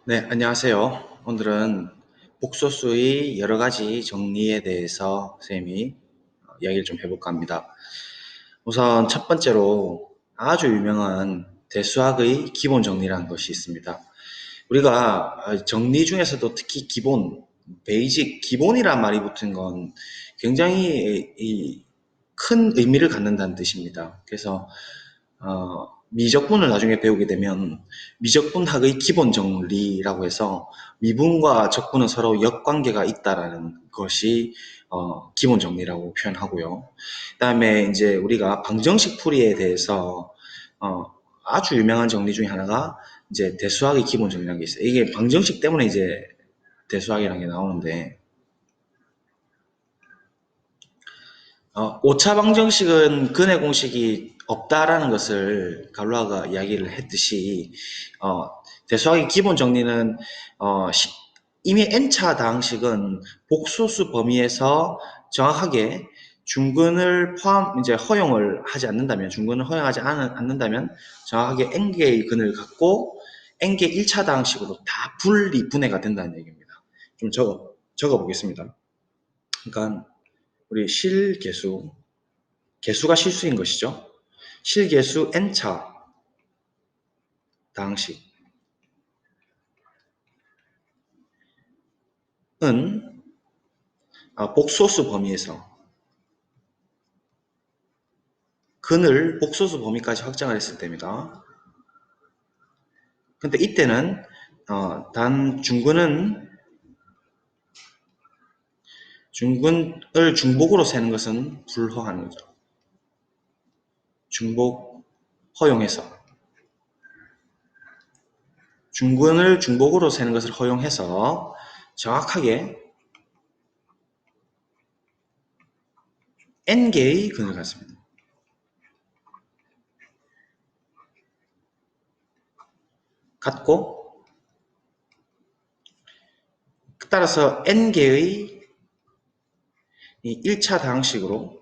네, 안녕하세요. 오늘은 복소수의 여러 가지 정리에 대해서 선생님이 이야기를 좀 해볼까 합니다. 우선 첫 번째로 아주 유명한 대수학의 기본 정리라는 것이 있습니다. 우리가 정리 중에서도 특히 기본, 베이직, 기본이란 말이 붙은 건 굉장히 큰 의미를 갖는다는 뜻입니다. 그래서 미적분을 나중에 배우게 되면 미적분학의 기본 정리라고 해서 미분과 적분은 서로 역관계가 있다라는 것이 기본 정리라고 표현하고요. 그다음에 이제 우리가 방정식 풀이에 대해서 아주 유명한 정리 중에 하나가 이제 대수학의 기본 정리라는 게 있어요. 이게 방정식 때문에 이제 대수학이라는 게 나오는데 오차 방정식은 근해 공식이 없다라는 것을 갈로아가 이야기를 했듯이 대수학의 기본 정리는 이미 n차 다항식은 복소수 범위에서 정확하게 중근을 이제 허용을 하지 않는다면, 중근을 허용하지 않는다면 정확하게 n개의 근을 갖고 n개 1차 다항식으로 다 분해가 된다는 얘기입니다. 좀 적어 보겠습니다. 그러니까 우리 실계수, 개수가 실수인 것이죠. 실계수 n차 다항식은 복소수 범위에서 근을 복소수 범위까지 확장을 했을 때입니다. 근데 이때는 단 중근을 중복으로 세는 것은 불허하는 거죠. 중복 허용해서 중근을 중복으로 세는 것을 허용해서 정확하게 n개의 근을 갖습니다. 갖고 따라서 n개의 1차 다항식으로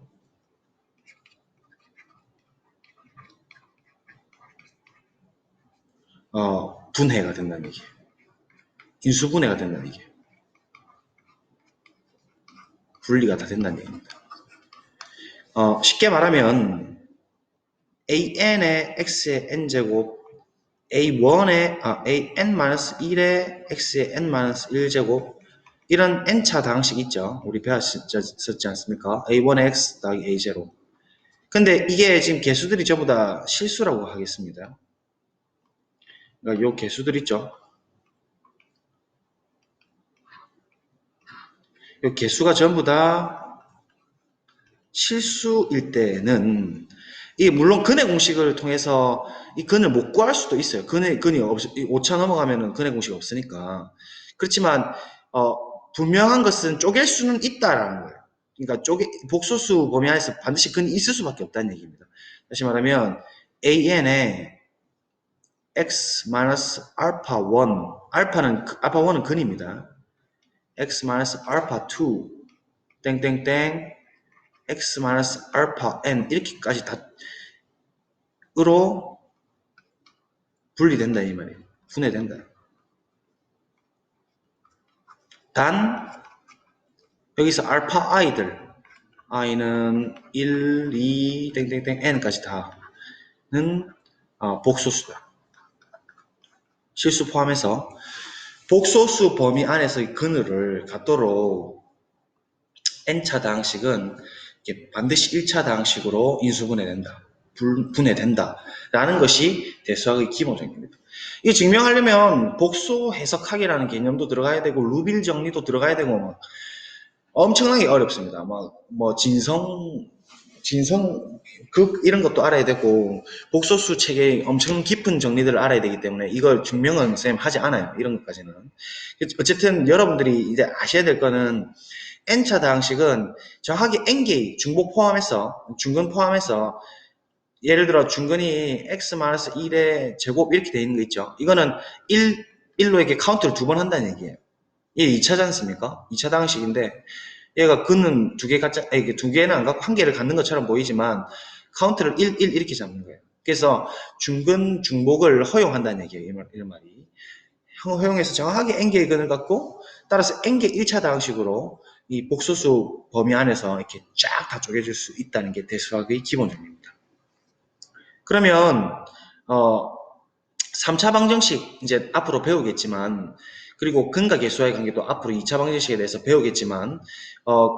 분해가 된다는 얘기예요. 인수분해가 된다는 얘기예요. 분리가 다 된다는 얘기입니다. 쉽게 말하면 an의 x의 n제곱 an-1의 x의 n-1제곱 이런 n차 다항식 있죠. 우리 배웠었지 않습니까? a1x 더하기 a0. 근데 이게 지금 개수들이 전부 다 실수라고 하겠습니다. 그러니까 요 개수들 있죠. 요 개수가 전부 다 실수일 때는 이 물론 근해 공식을 통해서 이 근을 못 구할 수도 있어요. 근이 5차 넘어가면은 근해 공식이 없으니까. 그렇지만 분명한 것은 쪼갤 수는 있다라는 거예요. 그러니까 복소수 범위 안에서 반드시 근이 있을 수밖에 없다는 얘기입니다. 다시 말하면 an의 x-알파1 알파1은 근입니다. x-알파2 땡땡땡 x-알파 n 이렇게까지 다으로 분리된다 이 말이에요. 분해된다. 단 여기서 알파 i들 i는 1, 2, 땡땡땡 n까지 다는 복소수다. 실수 포함해서 복소수 범위 안에서의 근을을 갖도록 n차 다항식은 반드시 1차 다항식으로 인수분해된다. 분해된다. 라는 것이 대수학의 기본적입니다. 이거 증명하려면 복소 해석학이라는 개념도 들어가야 되고 루빌 정리도 들어가야 되고 막 엄청나게 어렵습니다. 뭐 진성극 이런 것도 알아야 되고 복소수 체계의 엄청 깊은 정리들을 알아야 되기 때문에 이걸 증명은 쌤 하지 않아요. 이런 것까지는. 어쨌든 여러분들이 이제 아셔야 될 거는 n차 다항식은 정확하게 n개의 중근 포함해서 예를 들어 중근이 x-1의 제곱 이렇게 되어 있는 거 있죠. 이거는 1로 이렇게 카운트를 2번 한다는 얘기예요. 이게 2차지 않습니까? 2차 다항식인데 얘가 근은 이게 두 개는 안 갖고 한 개를 갖는 것처럼 보이지만 카운트를 1 이렇게 잡는 거예요. 그래서 중근 중복을 허용한다는 얘기예요. 이런 말이. 허용해서 정확하게 n개의 근을 갖고 따라서 n개 1차 다항식으로 이 복소수 범위 안에서 이렇게 쫙 다 쪼개질 수 있다는 게 대수학의 기본 정리입니다. 그러면 3차 방정식 이제 앞으로 배우겠지만 그리고 근과 계수와의 관계도 앞으로 2차 방정식에 대해서 배우겠지만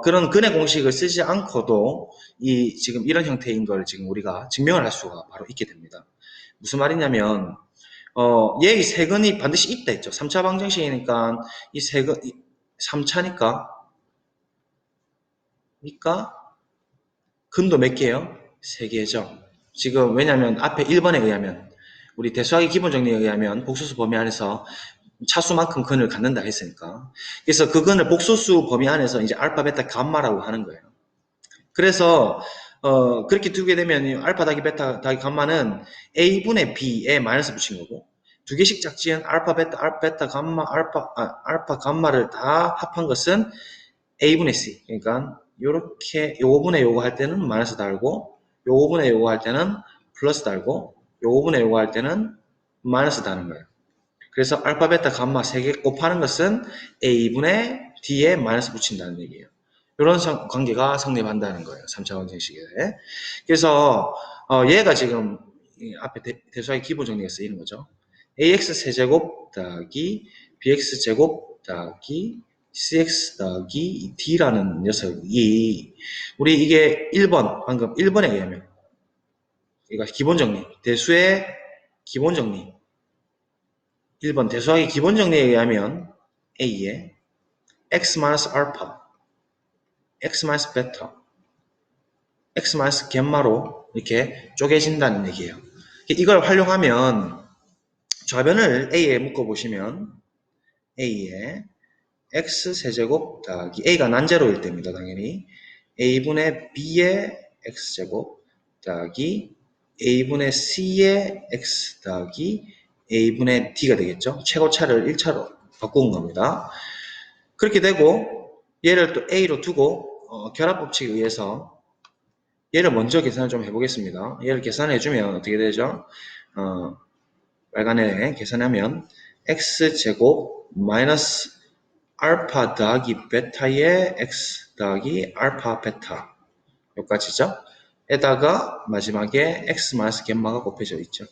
그런 근의 공식을 쓰지 않고도 이 지금 이런 형태인 걸 지금 우리가 증명을 할 수가 바로 있게 됩니다. 무슨 말이냐면 얘의 세근이 반드시 있다 했죠. 3차 방정식이니까 이 세근 3차니까 그러니까 근도 몇 개예요? 3개죠. 지금 왜냐하면 앞에 1번에 의하면 우리 대수학의 기본 정리에 의하면 복소수 범위 안에서 차수만큼 근을 갖는다 했으니까. 그래서 그 근을 복소수 범위 안에서 이제 알파, 베타, 감마라고 하는 거예요. 그래서 그렇게 두게 되면 알파 더하기 베타 더하기 감마는 a분의 b에 마이너스 붙인 거고 두 개씩 짝지은 알파, 베타, 감마, 알파, 감마를 다 합한 것은 a분의 c. 그러니까 요렇게 요거분의 요거 할 때는 마이너스 달고 요거분의 요거 할 때는 플러스 달고 요거분의 요거 할 때는 마이너스 다는 거예요. 그래서 알파, 베타, 감마 3개 곱하는 것은 a분의 d에 마이너스 붙인다는 얘기예요. 이런 관계가 성립한다는 거예요. 3차 방정식에. 그래서 얘가 지금 앞에 대수학의 기본 정리가 쓰이는 거죠. ax 세제곱 더하기 bx 제곱 더하기 cx 더하기 d라는 녀석이 우리 이게 1번 방금 1번에 의하면 이거 기본 정리 대수의 기본 정리 1번 대수학의 기본 정리에 의하면 a에 x-알파, x-베타, x-갬마로 이렇게 쪼개진다는 얘기예요. 이걸 활용하면 좌변을 a에 묶어보시면 a에 x세제곱 더하기 a가 난제로일 때입니다. 당연히 a분의 b의 x제곱 더하기 a분의 c의 x 더하기 a분의 d가 되겠죠. 최고차를 1차로 바꾼 겁니다. 그렇게 되고 얘를 또 a로 두고 결합법칙에 의해서 얘를 먼저 계산을 좀 해보겠습니다. 얘를 계산해주면 어떻게 되죠? 빨간에 계산하면 x제곱 마이너스 알파 더하기 베타의 x 더하기 알파 베타 여기까지죠? 에다가 마지막에 x 마이너스 갬마가 곱해져 있죠.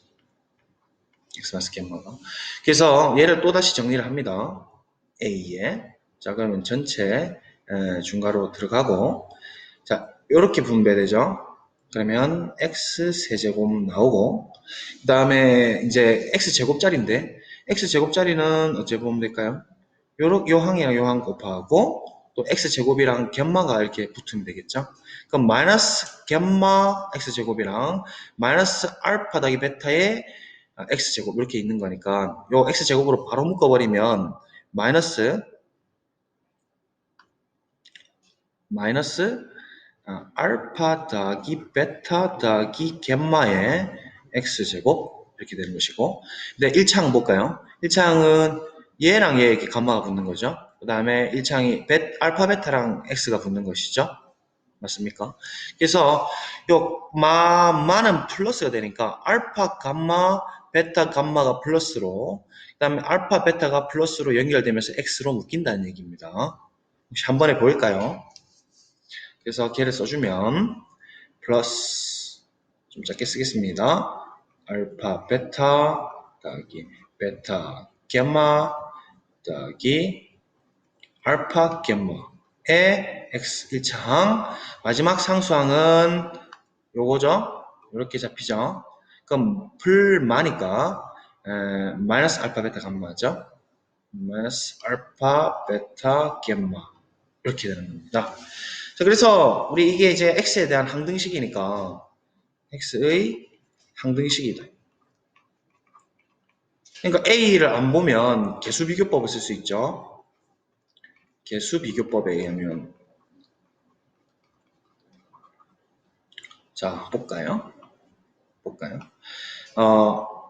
x 마이너스 갬마가. 그래서 얘를 또다시 정리를 합니다. a에 자 그러면 전체 중괄호 들어가고 자 이렇게 분배되죠. 그러면 x 세제곱 나오고 그 다음에 이제 x 제곱짜리인데 x 제곱짜리는 어째 보면 될까요? 요 항이랑 요 항 곱하고 또 x 제곱이랑 갬마가 이렇게 붙으면 되겠죠. 그럼 마이너스 갬마 x 제곱이랑 마이너스 알파 더하기 베타의 x 제곱 이렇게 있는 거니까 요 x 제곱으로 바로 묶어버리면 마이너스 알파 더하기 베타 더하기 갬마의 x제곱 이렇게 되는 것이고 근데 1차항 볼까요? 1차항은 얘랑 얘 이렇게 감마가 붙는 거죠. 그 다음에 1차항이 알파 베타랑 x가 붙는 것이죠. 맞습니까? 그래서 요 마는 플러스가 되니까 알파 감마 베타 감마가 플러스로 그 다음에 알파 베타가 플러스로 연결되면서 x로 묶인다는 얘기입니다. 혹시 한 번에 보일까요? 그래서 걔를 써주면 플러스 좀 작게 쓰겠습니다. 알파 베타 더하기 베타 갬마 더하기 알파 갬마의 x 1차항 마지막 상수항은 요거죠. 이렇게 잡히죠. 그럼 풀마니까 마이너스 알파 베타 감마죠. 마이너스 알파 베타 갬마 이렇게 되는 겁니다. 자, 그래서 우리 이게 이제 x에 대한 항등식이니까 x의 항등식이다. 그러니까 a를 안 보면 개수비교법을 쓸 수 있죠. 개수비교법에 의하면 자 볼까요?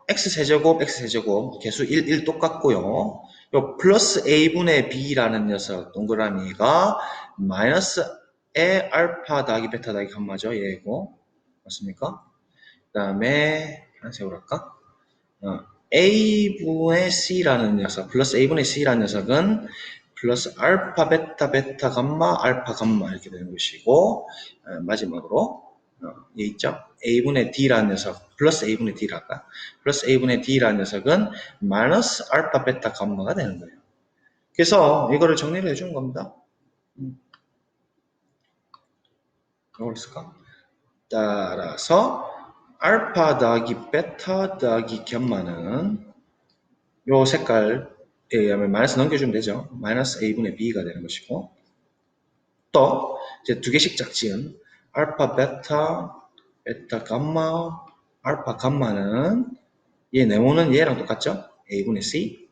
x세제곱 x세제곱 개수 1 똑같고요. 요 플러스 a분의 b라는 녀석 동그라미가 마이너스 에 알파 더하기 베타 더하기 감마죠. 얘고 맞습니까? 그 다음에 하나 세우랄까? a분의 c라는 녀석, 플러스 a분의 c라는 녀석은 플러스 알파, 베타, 베타, 감마, 알파, 감마 이렇게 되는 것이고, 마지막으로 얘 있죠? a분의 d라는 녀석, 플러스 a분의 d랄까? 플러스 a분의 d라는 녀석은 마이너스 알파, 베타, 감마가 되는 거예요. 그래서 이거를 정리를 해주는 겁니다. 뭐가 있을까? 따라서 알파 더하기 베타 더하기 감마는 요 색깔에 의하면 마이너스 넘겨주면 되죠. 마이너스 a분의 b가 되는 것이고, 또 이제 두 개씩 짝지은 알파 베타 베타 감마 알파 감마는 얘 네모는 얘랑 똑같죠. a분의 c.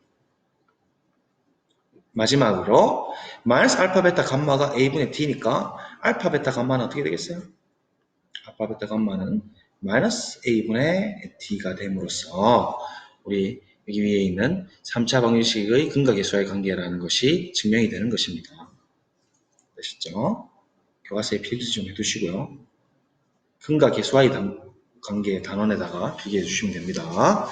마지막으로 마이너스 알파 베타 감마가 a분의 d니까 알파 베타 감마는 어떻게 되겠어요? 알파 베타 감마는 마이너스 a분의 d가 됨으로써 우리 여기 위에 있는 3차 방정식의 근각계수와의 관계라는 것이 증명이 되는 것입니다. 되셨죠? 교과서에 필기 좀 해두시고요. 근각계수와의 관계 단원에다가 필기해 주시면 됩니다.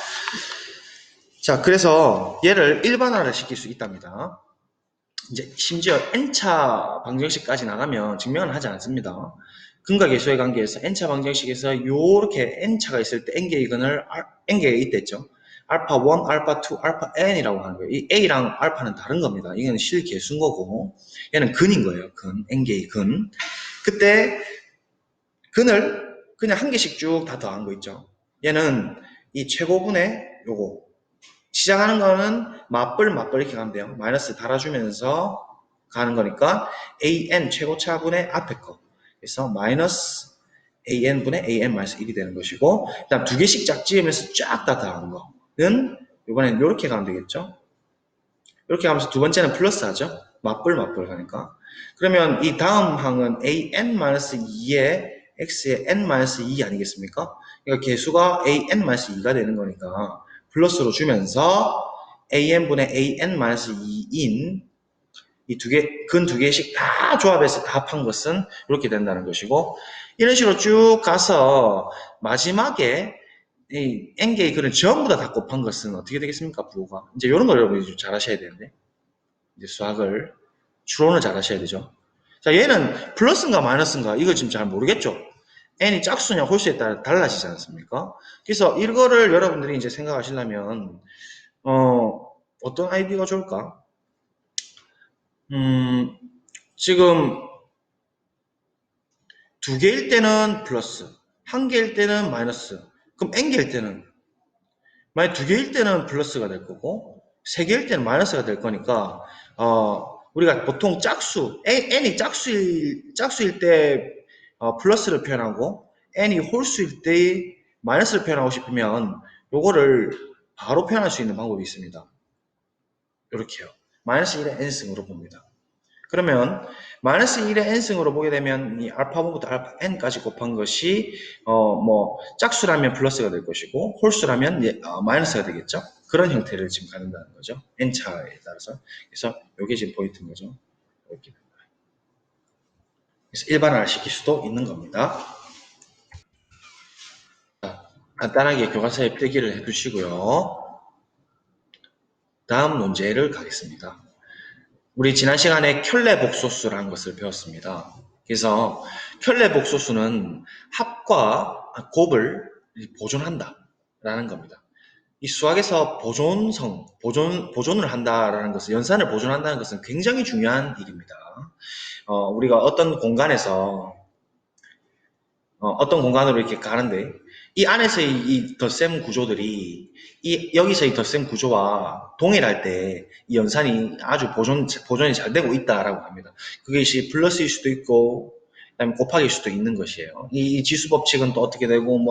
자, 그래서 얘를 일반화를 시킬 수 있답니다. 이제 심지어 n차 방정식까지 나가면 증명을 하지 않습니다. 근각계수의 관계에서 n차 방정식에서 요렇게 n차가 있을 때 n개의 근을 n개가 있댔죠. 알파 1, 알파 2, 알파 n이라고 하는 거예요. 이 a랑 알파는 다른 겁니다. 이건 실계수인 거고 얘는 근인 거예요. 근, n개의 근. 그때 근을 그냥 한 개씩 쭉 다 더한 거 있죠. 얘는 이 최고분의 요거 시작하는 거는 맞벌 이렇게 가면 돼요. 마이너스 달아주면서 가는 거니까 an 최고차분의 앞에 거. 그래서 마이너스 an분의 an 마이너스 1이 되는 것이고, 그 다음 두 개씩 짝지으면서 쫙 다 더하는 거는 이번엔 이렇게 가면 되겠죠. 이렇게 하면서 두 번째는 플러스 하죠. 맞벌 하니까. 그러면 이 다음 항은 an-2에 x의 n-2 아니겠습니까? 그러니까 개수가 an-2가 되는 거니까 플러스로 주면서 an분의 an-2인 이 두 개, 근 두 개씩 다 조합해서 다 합한 것은 이렇게 된다는 것이고, 이런 식으로 쭉 가서 마지막에 이 n개의 근을 전부 다 곱한 것은 어떻게 되겠습니까? 부호가. 이제 이런 걸 여러분이 잘 하셔야 되는데. 이제 수학을, 추론을 잘 하셔야 되죠. 자, 얘는 플러스인가 마이너스인가 이거 지금 잘 모르겠죠. n이 짝수냐 홀수에 따라 달라지지 않습니까? 그래서 이거를 여러분들이 이제 생각하시려면 어떤 아이디어가 좋을까? 지금 두 개일 때는 플러스, 한 개일 때는 마이너스, 그럼 n개일 때는 만약 두 개일 때는 플러스가 될 거고 세 개일 때는 마이너스가 될 거니까 우리가 보통 짝수 n이 짝수일 때 플러스를 표현하고 n이 홀수일 때 마이너스를 표현하고 싶으면 요거를 바로 표현할 수 있는 방법이 있습니다. 이렇게요. 마이너스 1의 n승으로 봅니다. 그러면 마이너스 1의 n승으로 보게 되면 이 알파1부터 알파 n까지 곱한 것이 뭐 짝수라면 플러스가 될 것이고 홀수라면 마이너스가 되겠죠. 그런 형태를 지금 갖는다는 거죠. n차에 따라서. 그래서 이게 지금 포인트인 거죠. 이렇게. 그래서 일반화를 시킬 수도 있는 겁니다. 자, 간단하게 교과서에 필기를 해두시고요. 다음 문제를 가겠습니다. 우리 지난 시간에 켤레 복소수라는 것을 배웠습니다. 그래서 켤레 복소수는 합과 곱을 보존한다 라는 겁니다. 이 수학에서 보존을 한다라는 것은, 연산을 보존한다는 것은 굉장히 중요한 일입니다. 우리가 어떤 공간으로 이렇게 가는데, 이 안에서의 이 덧셈 구조들이, 여기서의 덧셈 구조와 동일할 때, 이 연산이 아주 보존이 잘 되고 있다라고 합니다. 그것이 플러스일 수도 있고, 그다음에 곱하기일 수도 있는 것이에요. 이 지수 법칙은 또 어떻게 되고,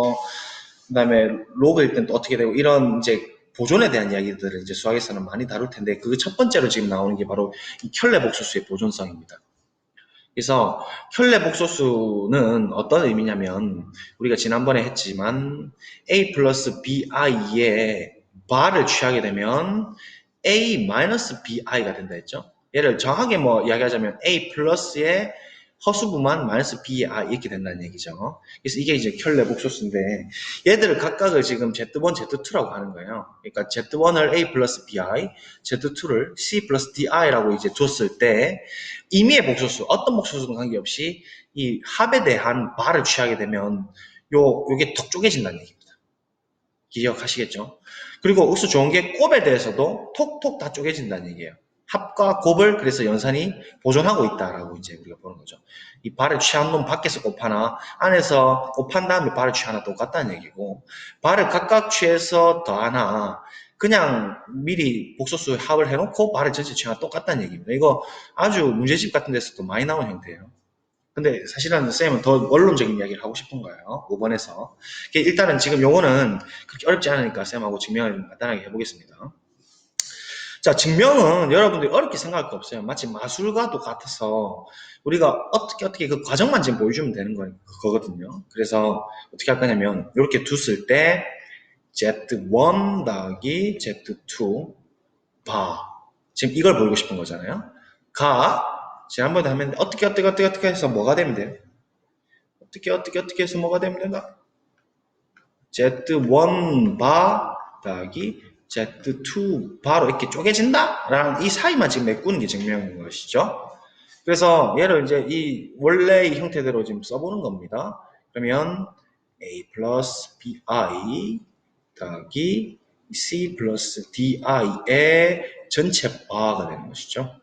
그다음에 로그일 땐 또 어떻게 되고, 이런 이제 보존에 대한 이야기들을 이제 수학에서는 많이 다룰 텐데, 그 첫 번째로 지금 나오는 게 바로 이 켤레 복소수의 보존성입니다. 그래서 켤레 복소수는 어떤 의미냐면 우리가 지난번에 했지만 a 플러스 bi의 바를 취하게 되면 a 마이너스 bi가 된다 했죠. 얘를 정확하게 뭐 이야기하자면 a 플러스의 허수부만 마이너스 BI 이렇게 된다는 얘기죠. 그래서 이게 이제 켤레 복소수인데 얘들을 각각을 지금 Z1, Z2라고 하는 거예요. 그러니까 Z1을 A 플러스 BI, Z2를 C 플러스 DI라고 이제 줬을 때 임의의 복소수, 어떤 복소수든 관계없이 이 합에 대한 바를 취하게 되면 요게 턱 쪼개진다는 얘기입니다. 기억하시겠죠? 그리고 옥수 좋은 게 곱에 대해서도 톡톡 다 쪼개진다는 얘기예요. 합과 곱을 그래서 연산이 보존하고 있다라고 이제 우리가 보는 거죠. 이 발을 취한 놈 밖에서 곱하나 안에서 곱한 다음에 발을 취하나 똑같다는 얘기고 발을 각각 취해서 더하나 그냥 미리 복소수 합을 해놓고 발을 전체 취하나 똑같다는 얘기입니다. 이거 아주 문제집 같은 데서도 많이 나오는 형태예요. 근데 사실은 쌤은 더 원론적인 이야기를 하고 싶은 거예요. 5번에서. 일단은 지금 요거는 그렇게 어렵지 않으니까 쌤하고 증명을 간단하게 해보겠습니다. 자, 증명은 여러분들이 어렵게 생각할 거 없어요. 마치 마술과도 같아서 우리가 어떻게 그 과정만 지금 보여주면 되는 거거든요. 그래서 어떻게 할 거냐면 이렇게 뒀을 때 Z1 더하기 Z2 바 지금 이걸 보이고 싶은 거잖아요. 가 지난번에 하면 어떻게 해서 뭐가 되면 돼요? 어떻게 해서 뭐가 되면 된다? Z1 바 더하기 Z2 바로 이렇게 쪼개진다? 라는 이 사이만 지금 메꾸는 게 증명인 것이죠. 그래서 얘를 이제 이 원래 이 형태대로 지금 써보는 겁니다. 그러면 A 플러스 BI 더하기 C 플러스 DI의 전체 바가 되는 것이죠.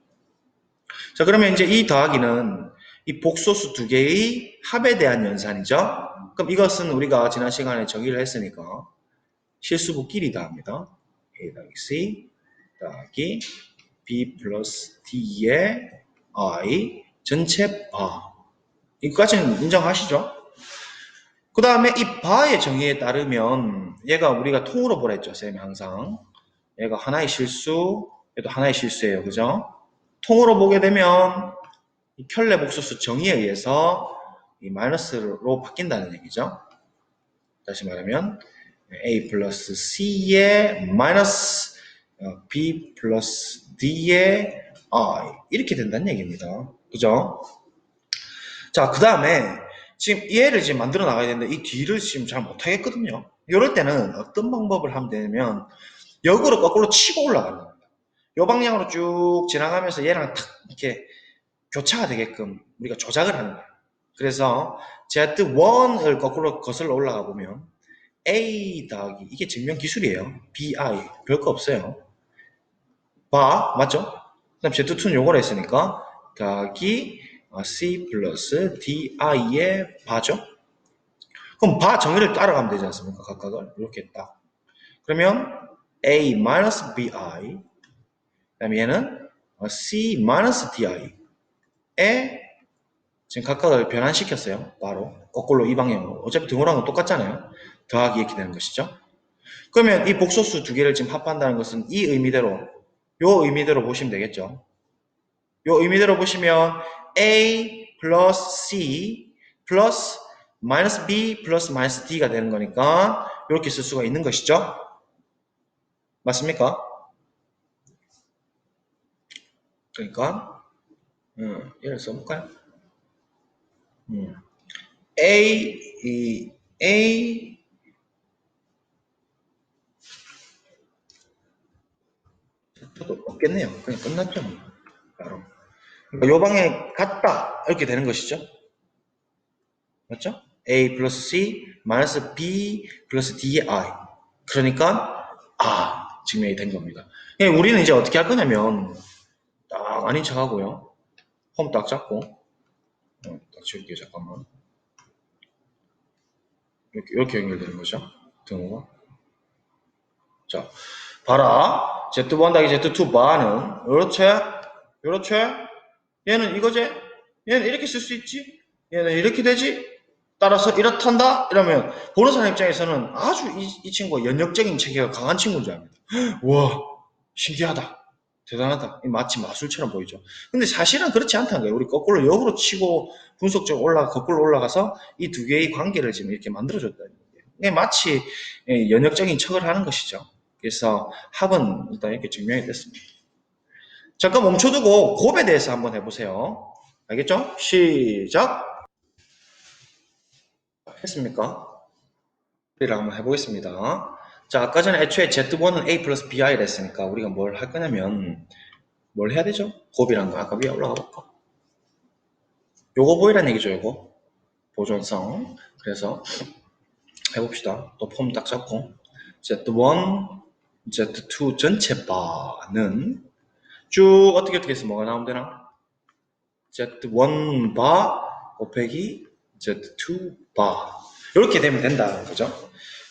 자, 그러면 이제 이 더하기는 이 복소수 두 개의 합에 대한 연산이죠. 그럼 이것은 우리가 지난 시간에 정의를 했으니까 실수부끼리 더합니다. A 더하기 C 더하기 B 플러스 D의 I 전체 바. 이거까지는 인정하시죠? 그 다음에 이 바의 정의에 따르면 얘가 우리가 통으로 보라 했죠, 쌤이 항상. 얘가 하나의 실수, 얘도 하나의 실수예요. 그죠? 통으로 보게 되면 이 켤레 복소수 정의에 의해서 이 마이너스로 바뀐다는 얘기죠. 다시 말하면 A 플러스 C의 마이너스 B 플러스 D의 I 이렇게 된다는 얘기입니다. 그죠? 자, 그 다음에 지금 얘를 지금 만들어 나가야 되는데 이 뒤를 지금 잘 못하겠거든요. 이럴 때는 어떤 방법을 하면 되냐면 역으로 거꾸로 치고 올라가는 겁니다. 이 방향으로 쭉 지나가면서 얘랑 탁 이렇게 교차가 되게끔 우리가 조작을 하는 거예요. 그래서 Z1을 거꾸로 거슬러 올라가 보면 A 더하기 이게 증명 기술이에요. BI 별거 없어요. 바 맞죠? 그 다음 Z2는 요걸 했으니까 더하기 C 플러스 DI의 바죠? 그럼 바 정의를 따라가면 되지 않습니까? 각각을 이렇게 딱 그러면 A 마이너스 BI 그 다음에 얘는 C 마이너스 DI에 지금 각각을 변환시켰어요. 바로 거꾸로 이 방향으로. 어차피 등호랑은 랑 똑같잖아요. 더하기 이렇게 되는 것이죠. 그러면 이 복소수 두 개를 지금 합한다는 것은 이 의미대로 요 의미대로 보시면 되겠죠. 요 의미대로 보시면 A 플러스 C 플러스 마이너스 B 플러스 마이너스 D가 되는 거니까 이렇게 쓸 수가 있는 것이죠. 맞습니까? 그러니까 얘를 써볼까요? A 저도 없겠네요. 그냥 끝났죠. 바로. 그러니까 요 방에 같다 이렇게 되는 것이죠. 맞죠? A 플러스 C 마이너스 B 플러스 DI 그러니까 증명이 된 겁니다. 우리는 이제 어떻게 할 거냐면 딱 아닌 척 하고요. 홈 딱 잡고 딱 지울게요. 잠깐만. 이렇게 연결되는 거죠. 등호가. 자, 봐라. Z1 더하기 Z2 바는 이렇지? 얘는 이거지? 얘는 이렇게 쓸 수 있지? 얘는 이렇게 되지? 따라서 이렇단다? 이러면 보는 사람 입장에서는 아주 이 친구가 연역적인 체계가 강한 친구인 줄 압니다. 와 신기하다. 대단하다. 마치 마술처럼 보이죠. 근데 사실은 그렇지 않다는 거예요. 우리 거꾸로 역으로 치고 분석적으로 거꾸로 올라가서 이 두 개의 관계를 지금 이렇게 만들어줬다는 거예요. 마치 연역적인 척을 하는 것이죠. 그래서 합은 일단 이렇게 증명이 됐습니다. 잠깐 멈춰두고 곱에 대해서 한번 해보세요. 알겠죠? 시작! 했습니까? 우리를 한번 해보겠습니다. 자, 아까 전에 애초에 Z1은 A 플러스 BI를 했으니까 우리가 뭘 할 거냐면 뭘 해야 되죠? 곱이란 거 아까 위에 올라가 볼까? 요거 보이란 얘기죠, 요거. 보존성. 그래서 해봅시다. 또 폼 딱 잡고 Z1, Z2 전체 바는 쭉 어떻게 해서 뭐가 나오면 되나? Z1 바 곱하기 Z2 바 이렇게 되면 된다는 거죠.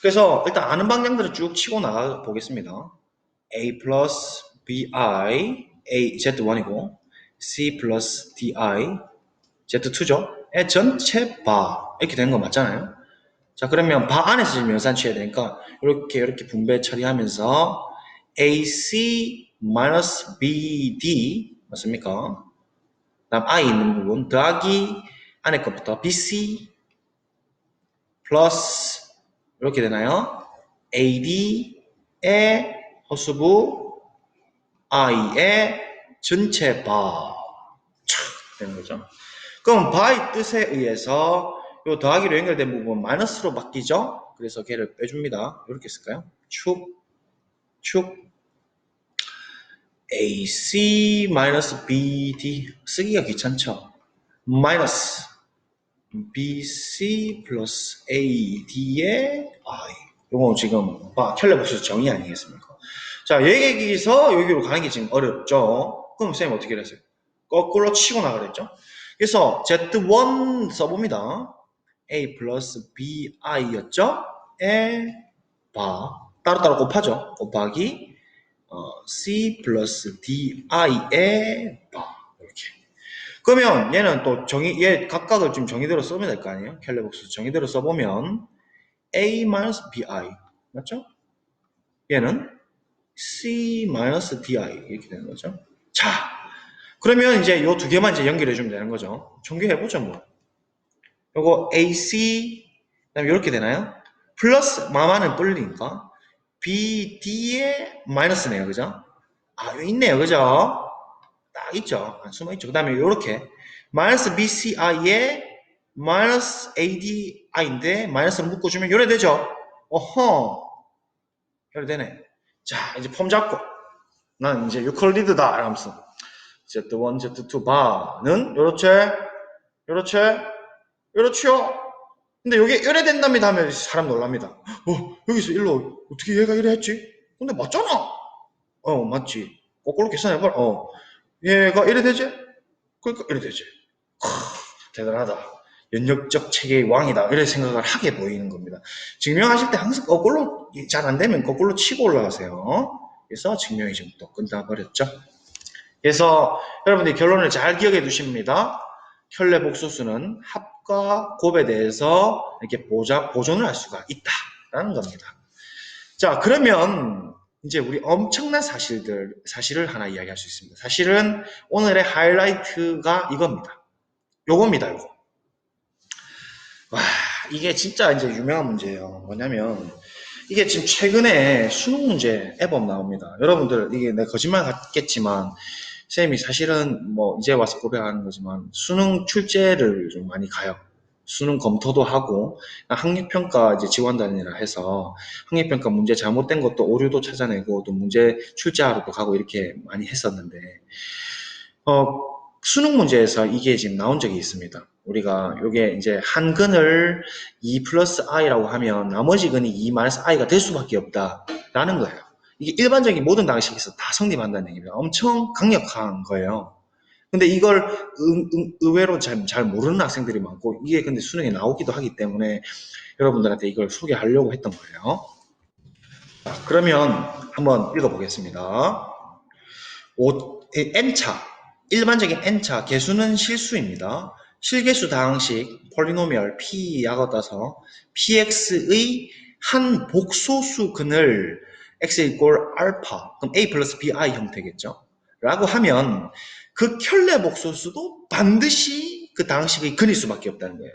그래서 일단 아는 방향들을 쭉 치고 나가 보겠습니다. A 플러스 BI A Z1이고 C 플러스 DI Z2죠. 의 전체 바 이렇게 되는 거 맞잖아요. 자, 그러면 바 안에서 지금 연산 취해야 되니까 이렇게 분배 처리하면서 AC 마이너스 BD 맞습니까? 다음 I 있는 부분 더하기 안에 것부터 BC 플러스 이렇게 되나요? AD의 허수부 I의 전체 바 되는 거죠. 그럼 바의 뜻에 의해서 이 더하기로 연결된 부분 마이너스로 바뀌죠? 그래서 걔를 빼줍니다. 이렇게 쓸까요? 축 AC 마이너스 BD 쓰기가 귀찮죠? 마이너스 BC 플러스 AD의 I 이거 지금 켈레복수 정의 아니겠습니까? 자, 여기서 여기로 가는 게 지금 어렵죠? 그럼 선생님 어떻게 했어요? 거꾸로 치고 나가랬죠? 그래서 Z1 써봅니다. A 플러스 BI였죠? 에 바 따로따로 곱하죠? 곱하기 C 플러스 DI의 바 이렇게. 그러면 얘는 또 얘 각각을 좀 정의대로 쓰면 될 거 아니에요? 켈레복수 정의대로 써보면 A 마이너스 BI 맞죠? 얘는 C 마이너스 DI 이렇게 되는 거죠. 자, 그러면 이제 요 두 개만 이제 연결해 주면 되는 거죠. 정규해 보죠 뭐. 요거 AC 그다음에 이렇게 되나요? 플러스 마마는 뿔리니까 BD의 마이너스네요, 그죠? 아, 여기 있네요, 그죠? 딱 있죠. 숨어 있죠. 그다음에 이렇게 마이너스 BCI에 마이너스 ADI인데 마이너스를 묶어주면 요래 되죠. 어허, 요래 되네. 자, 이제 폼 잡고 난 이제 유클리드다 이러면서 Z1, Z2 바는 요렇죠. 근데 이게 이래 된답니다 하면 사람 놀랍니다. 여기서 일로 어떻게 얘가 이래 했지? 근데 맞잖아. 맞지. 거꾸로 계산해봐. 얘가 이래 되지? 그러니까 이래 되지. 대단하다. 연역적 체계의 왕이다. 이런 생각을 하게 보이는 겁니다. 증명하실 때 항상 거꾸로 잘 안 되면 거꾸로 치고 올라가세요. 그래서 증명이 지금 또 끝나버렸죠. 그래서 여러분들이 결론을 잘 기억해 두십니다. 켤레 복소수는 합과 곱에 대해서 이렇게 보존을 할 수가 있다라는 겁니다. 자, 그러면 이제 우리 엄청난 사실을 하나 이야기할 수 있습니다. 사실은 오늘의 하이라이트가 이겁니다. 요겁니다, 요거. 와, 이게 진짜 이제 유명한 문제예요. 뭐냐면, 이게 지금 최근에 수능 문제 앱업 나옵니다. 여러분들, 이게 내 거짓말 같겠지만, 쌤이 사실은 뭐 이제 와서 고백하는 거지만 수능 출제를 좀 많이 가요. 수능 검토도 하고 학력평가 이제 지원단이라 해서 학력평가 문제 잘못된 것도 오류도 찾아내고 또 문제 출제하러도 가고 이렇게 많이 했었는데 어, 수능 문제에서 이게 지금 나온 적이 있습니다. 우리가 요게 이제 한 근을 2 플러스 i라고 하면 나머지 근이 2 마이너스 i가 될 수밖에 없다라는 거예요. 이게 일반적인 모든 방식에서 다 성립한다는 얘기입니다. 엄청 강력한 거예요. 근데 이걸 의외로 잘 모르는 학생들이 많고 이게 근데 수능에 나오기도 하기 때문에 여러분들한테 이걸 소개하려고 했던 거예요. 그러면 한번 읽어보겠습니다. n차, 일반적인 n차, 개수는 실수입니다. 실개수 다항식 폴리노미얼 p하고 따서 px의 한 복소수 근을 x 이꼴 알파, 그럼 a 플러스 bi 형태겠죠. 라고 하면 그 켤레 복소수도 반드시 그 다항식의 근일 수밖에 없다는 거예요.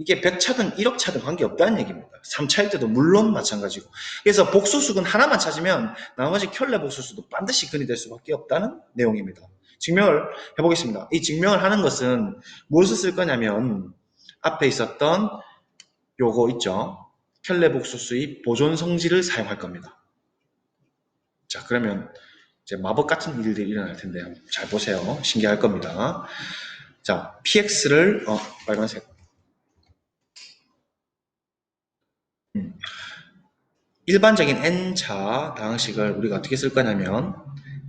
이게 100차든 1억차든 관계없다는 얘기입니다. 3차일 때도 물론 마찬가지고. 그래서 복소수근 하나만 찾으면 나머지 켤레 복소수도 반드시 근이 될 수밖에 없다는 내용입니다. 증명을 해보겠습니다. 이 증명을 하는 것은 무엇을 쓸 거냐면 앞에 있었던 요거 있죠. 켤레 복소수의 보존 성질을 사용할 겁니다. 자, 그러면 이제 마법 같은 일들이 일어날 텐데 잘 보세요. 신기할 겁니다. 자, px를 빨간색. 일반적인 n차 다항식을 우리가 어떻게 쓸 거냐면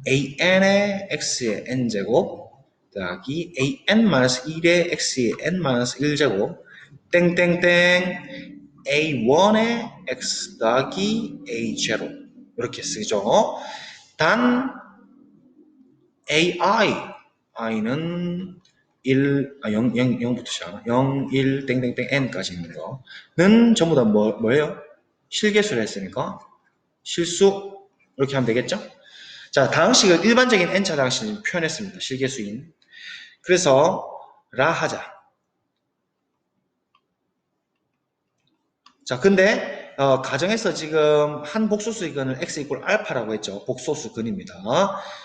an의 x의 n제곱 더하기 an-1의 x의 n-1제곱 땡땡땡 a1의 x 더하기 a0 이렇게 쓰죠. 단 i는 0부터 시작 0, 1, 땡땡땡 n까지 있는 거는 전부 다 뭐예요? 실계수를 했으니까 실수 이렇게 하면 되겠죠? 자, 다항식을 일반적인 n차 다항식을 표현했습니다. 실계수인. 그래서 라 하자. 자, 근데 가정에서 지금 한 복소수 이건을 x 이꼴 알파라고 했죠. 복소수 근입니다.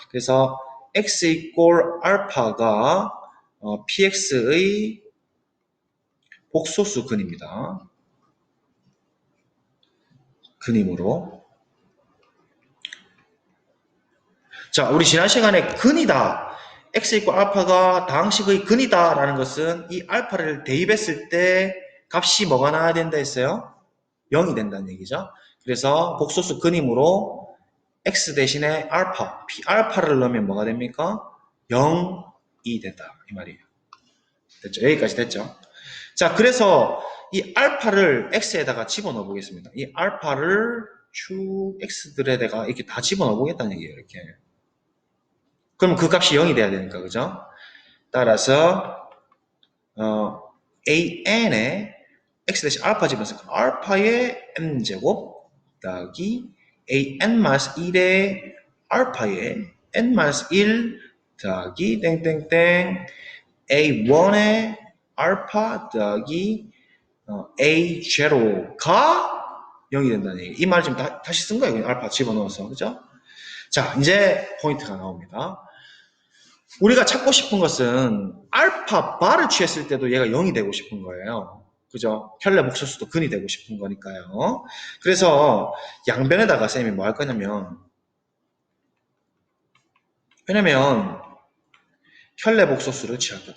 그래서 x 이꼴 알파가 px의 복소수 근입니다. 근이므로 자, 우리 지난 시간에 근이다. x 이꼴 알파가 다항식의 근이다 라는 것은 이 알파를 대입했을 때 값이 뭐가 나와야 된다 했어요? 0이 된다는 얘기죠. 그래서 복소수 근이므로 x 대신에 알파를 넣으면 뭐가 됩니까? 0이 된다. 이 말이에요. 됐죠? 여기까지 됐죠? 자, 그래서 이 알파를 x에다가 집어넣어 보겠습니다. 이 알파를 쭉 x들에다가 이렇게 다 집어넣어 보겠다는 얘기예요. 이렇게. 그럼 그 값이 0이 돼야 되니까, 그죠? 따라서 an의 x 대신 알파 집어서 알파의 n제곱 더하기 an-1의 알파의 n-1 더하기 땡땡땡 a1의 알파 더하기 a0가 0이 된다는 얘기. 이 말 지금 다시 쓴 거예요. 알파 집어넣어서. 그죠? 자, 이제 포인트가 나옵니다. 우리가 찾고 싶은 것은 알파 바를 취했을 때도 얘가 0이 되고 싶은 거예요. 그죠? 켤레 목소수도 근이 되고 싶은 거니까요. 그래서 양변에다가 쌤이 뭐 할 거냐면 왜냐면 켤레 목소수를 취하거든.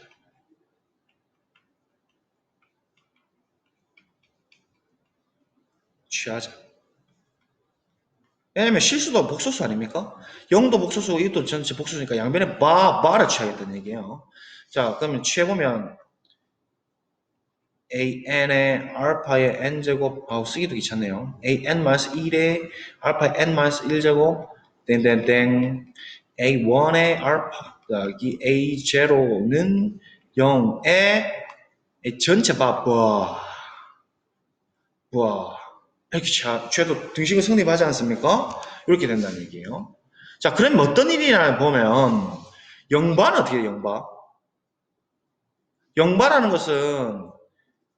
취하자. 왜냐면 실수도 복소수 아닙니까? 0도 복소수고 1도 전체 복소수니까 양변에 바를 취하겠다는 얘기예요. 자, 그러면 취해보면 an의 알파의 n제곱 쓰기도 귀찮네요. an-1의 알파의 n-1제곱 땡땡땡 a1의 알파 더하기 a0는 0의 전체 이렇게 취해도 등식은 성립하지 않습니까? 이렇게 된다는 얘기예요. 자, 그럼 어떤 일이냐 보면 영바는 어떻게 해요? 영바라는 것은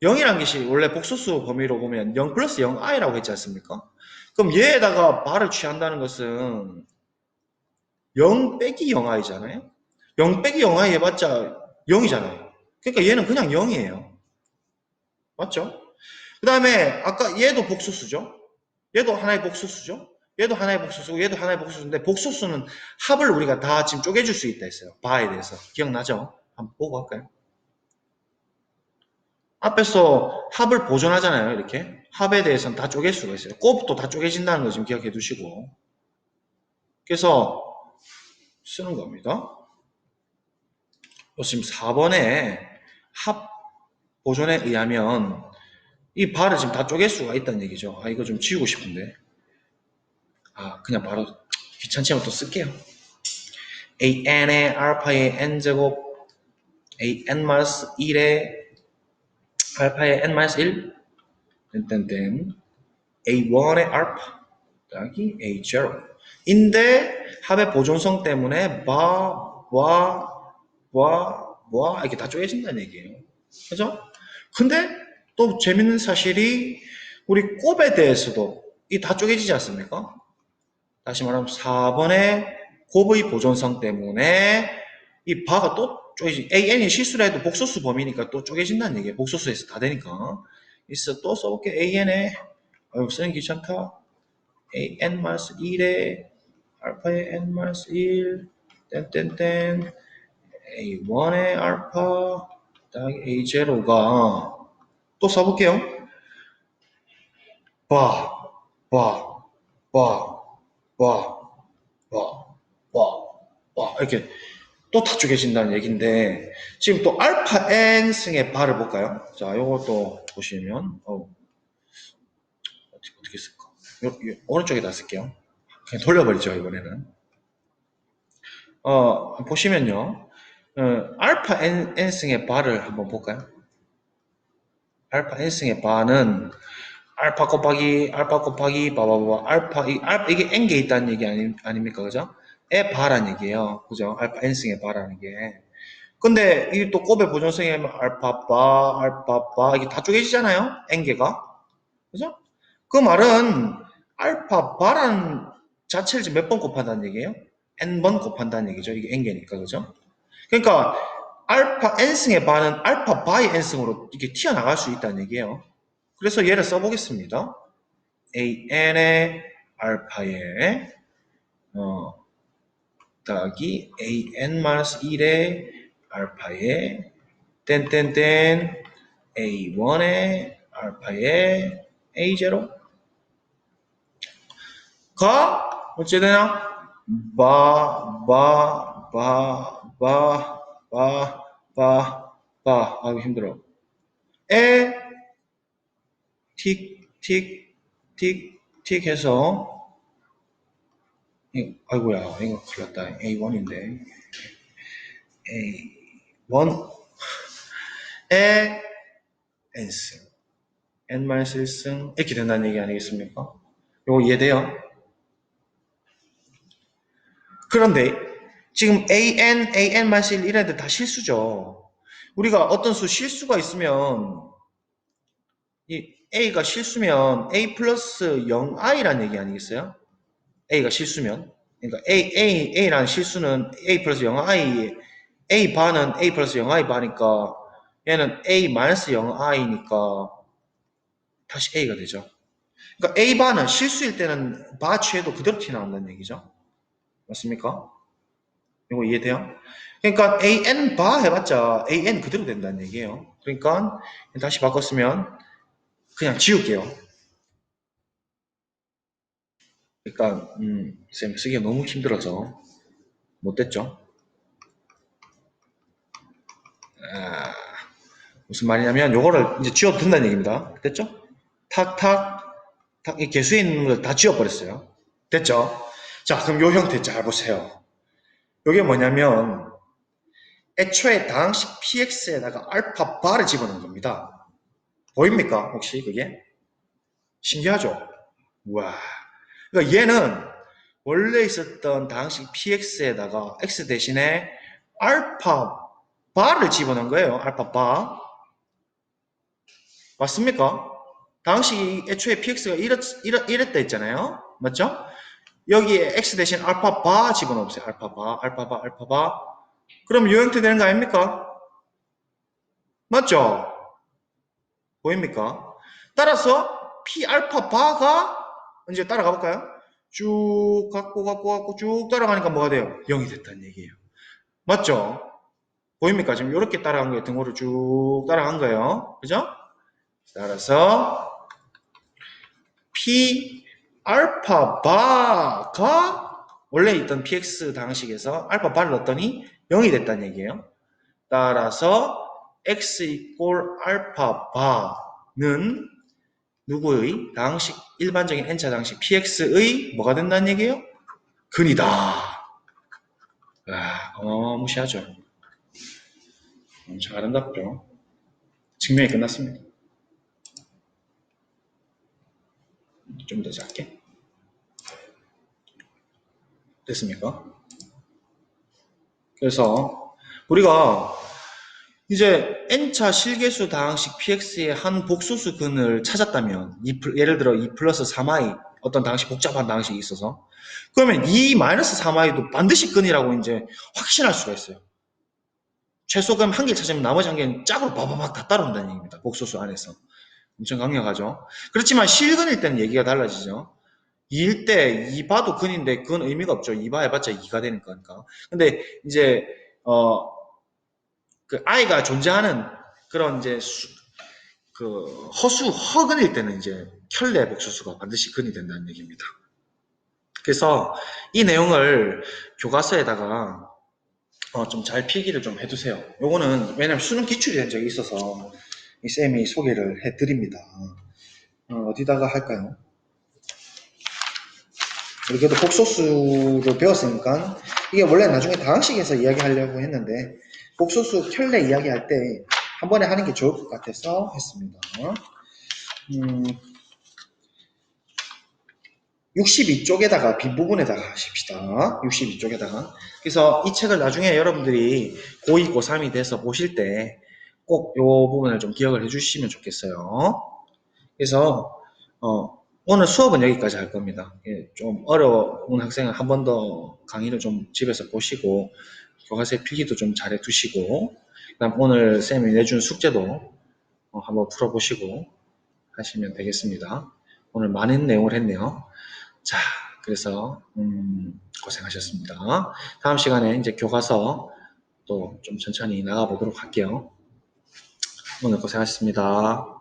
0이라는 것이 원래 복소수 범위로 보면 0 플러스 0i라고 했지 않습니까? 그럼 얘에다가 바를 취한다는 것은 0 빼기 0i잖아요? 0 빼기 0i 해봤자 0이잖아요. 그러니까 얘는 그냥 0이에요. 맞죠? 그 다음에 아까 얘도 복소수죠? 얘도 하나의 복소수죠? 얘도 하나의 복소수고 얘도 하나의 복소수인데 복소수는 합을 우리가 다 지금 쪼개줄 수 있다 했어요. 바에 대해서. 기억나죠? 한번 보고 할까요? 앞에서 합을 보존하잖아요. 이렇게. 합에 대해서는 다 쪼갤 수가 있어요. 곱도 다 쪼개진다는 거 지금 기억해 두시고. 그래서 쓰는 겁니다. 지금 4번에 합 보존에 의하면 이 발을 지금 다 쪼갤 수가 있다는 얘기죠. 이거 좀 지우고 싶은데. 그냥 바로 귀찮지 않으면 또 쓸게요. an의 알파의 n제곱 an-1의 알파의 n-1 땡땡땡 a1의 알파 더하기 a0 인데 합의 보존성 때문에 이렇게 다 쪼개진다는 얘기예요. 그죠? 근데 또 재밌는 사실이 우리 곱에 대해서도 이 다 쪼개지지 않습니까? 다시 말하면 4번의 곱의 보존성 때문에 이 바가 또 쪼개지. AN이 실수를 해도 복소수 범위니까 또 쪼개진다는 얘기예요. 복소수에서 다 되니까. 있어 또 써볼게. AN에 아유 쓰는 귀찮다. AN-1에 알파의 N-1 땡땡땡 A1의 알파 더하기 A0가 또 써볼게요. 바, 바, 바, 바, 바, 바, 바 이렇게 또 다 쪼개진다는 얘기인데 지금 또 알파 n승의 바를 볼까요? 자, 요것도 보시면 어떻게 쓸까? 오른쪽에다 쓸게요. 그냥 돌려버리죠 이번에는. 보시면요. 알파 n승의 바를 한번 볼까요? 알파 n승의 바는 알파 곱하기 바바바 이게 n개 있다는 얘기 아닙니까 그죠? 에 바라는 얘기예요 그죠? 알파 n승의 바라는 게 근데 이 또 곱의 보존성이 알파 바 이게 다 쪼개지잖아요 n개가 그죠? 그 말은 알파 바라는 자체를 몇 번 곱한다는 얘기예요? n번 곱한다는 얘기죠 이게 n개니까 그죠? 그러니까 알파 n승의 바는 알파 바의 n승으로 이렇게 튀어나갈 수 있다는 얘기예요 그래서 얘를 써보겠습니다. an의 알파에 더하기 an-1의 알파에 땡땡땡 a1의 알파에 a0가 어찌 되냐? 아이고 힘들어. 에 틱, 틱, 틱, 틱 해서 아이고야 이거 큰일 났다 A1인데 A1에 N승 N-1승 이렇게 된다는 얘기 아니겠습니까? 요거 이해돼요? 그런데 지금 AN-1 이런 애들 다 실수죠 우리가 어떤 수 실수가 있으면 이 A가 실수면 A 플러스 0i라는 얘기 아니겠어요? A가 실수면 그러니까 A라는 실수는 A 플러스 0i A 바는 A 플러스 0i 바니까 얘는 A 마이너스 0i니까 다시 A가 되죠. 그러니까 A 바는 실수일 때는 바 취해도 그대로 튀어나온다는 얘기죠. 맞습니까? 이거 이해돼요? 그러니까 AN 바 해봤자 AN 그대로 된다는 얘기예요. 그러니까 다시 바꿨으면 그냥 지울게요. 그러니까 쌤 쓰기가 너무 힘들어서 못됐죠. 아, 무슨 말이냐면 요거를 이제 지워도 된다는 얘기입니다. 됐죠? 탁탁 탁 이 개수에 있는 걸 다 지워버렸어요. 됐죠? 자 그럼 요 형태 잘 보세요. 요게 뭐냐면 애초에 다항식 px에다가 알파 바를 집어넣은 겁니다. 보입니까? 혹시 그게? 신기하죠? 우와. 그러니까 얘는 원래 있었던 다항식 px에다가 x 대신에 알파 바를 집어넣은 거예요. 알파 바. 맞습니까? 다항식이 애초에 px가 이랬다 했잖아요. 맞죠? 여기에 x 대신 알파 바 집어넣으세요. 알파 바, 알파 바, 알파 바. 그럼 요 형태 되는 거 아닙니까? 맞죠? 보입니까? 따라서 p 알파 바가 이제 따라가 볼까요? 쭉 갖고 쭉 따라가니까 뭐가 돼요? 0이 됐다는 얘기예요. 맞죠? 보입니까? 지금 이렇게 따라간 거예요. 등호를 쭉 따라간 거예요. 그죠? 따라서 p 알파 바가 원래 있던 px 방식에서 알파 바를 넣었더니 0이 됐다는 얘기예요. 따라서 x 이꼴 알파 바는 누구의 당식 일반적인 n차 당식 px의 뭐가 된다는 얘기예요? 근이다. 무시하죠. 엄청 아름답죠. 증명이 끝났습니다. 좀 더 작게. 됐습니까? 그래서 우리가 이제 n차 실계수 다항식 px의 한 복소수 근을 찾았다면 예를 들어 2 플러스 3i 어떤 다항식 복잡한 다항식이 있어서 그러면 2 마이너스 3i도 반드시 근이라고 이제 확신할 수가 있어요. 최소 그럼 한 개 찾으면 나머지 한 개는 짝으로 바바박 다 따라온다는 얘기입니다. 복소수 안에서. 엄청 강력하죠. 그렇지만 실근일 때는 얘기가 달라지죠. 2일 때 2봐도 근인데 그건 의미가 없죠. 2봐 해봤자 2가 되니까. 근데 이제 그 i가 존재하는 그런 이제 그 허근일 때는 이제 켤레 복소수가 반드시 근이 된다는 얘기입니다. 그래서 이 내용을 교과서에다가 좀 잘 필기를 좀 해두세요. 요거는 왜냐면 수능 기출이 된 적이 있어서 이 쌤이 소개를 해드립니다. 어디다가 할까요? 그래도 복소수를 배웠으니까 이게 원래 나중에 다항식에서 이야기하려고 했는데 복소수 켤레 이야기할 때 한 번에 하는 게 좋을 것 같아서 했습니다. 62쪽에다가 빈 부분에다가 하십시다. 62쪽에다가. 그래서 이 책을 나중에 여러분들이 고2, 고3이 돼서 보실 때 꼭 이 부분을 좀 기억을 해주시면 좋겠어요. 그래서 오늘 수업은 여기까지 할 겁니다. 예, 좀 어려운 학생은 한 번 더 강의를 좀 집에서 보시고 교과서의 필기도 좀 잘해 두시고 그다음 오늘 쌤이 내준 숙제도 한번 풀어보시고 하시면 되겠습니다. 오늘 많은 내용을 했네요. 자, 그래서 고생하셨습니다. 다음 시간에 이제 교과서 또 좀 천천히 나가보도록 할게요. 오늘 고생하셨습니다.